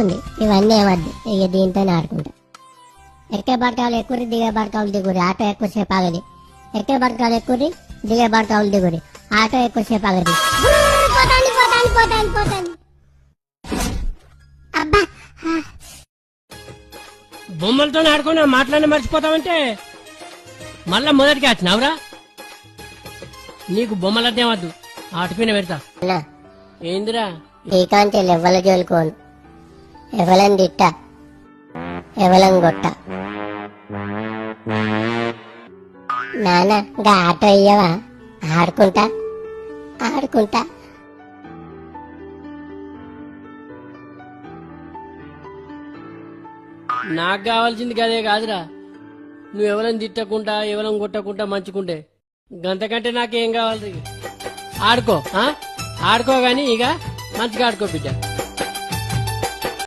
ఉంది. ఇవన్నీ ఏమద్దు, ఇక దీంతోనే ఆడుకుంటా. ఎక్కే బడకాలు ఎక్కురి, దిగే బడకాలు దిగురి. ఆటో ఎక్కువసేపు ఆగది. ఎక్కే బడకాలు ఎక్కురి, దిగే బడకాలు దిగురి. ఆటో ఎక్కువసేపు ఆగది. పోతాంది పోతాంది పోతాంది పోతాంది. అబ్బా, బొమ్మలతో ఆడుకున్నా మాట్లాడి మర్చిపోతావంటే మళ్ళా మొదటికి వచ్చినావురా. నీకు బొమ్మలద్దే వద్దు, ఆటపిన పెడతా. అన్నా ఏందిరా? నీకంటే ఎవల జోలుకోను, ఎవలని తిట్ట, ఎవలని కొట్ట. నాన్న ఇంకా ఆటో ఇయ్యవా? ఆడుకుంటా ఆడుకుంటా. నాకు కావాల్సింది గదే కాదురా. నువ్వు ఎవరైనా తిట్టకుండా ఎవరైనా కొట్టకుండా మంచుకుంటే గంతకంటే నాకేం కావాలి? ఆడుకో ఆడుకో గాని ఇక మంచిగా ఆడుకో బిడ్డ.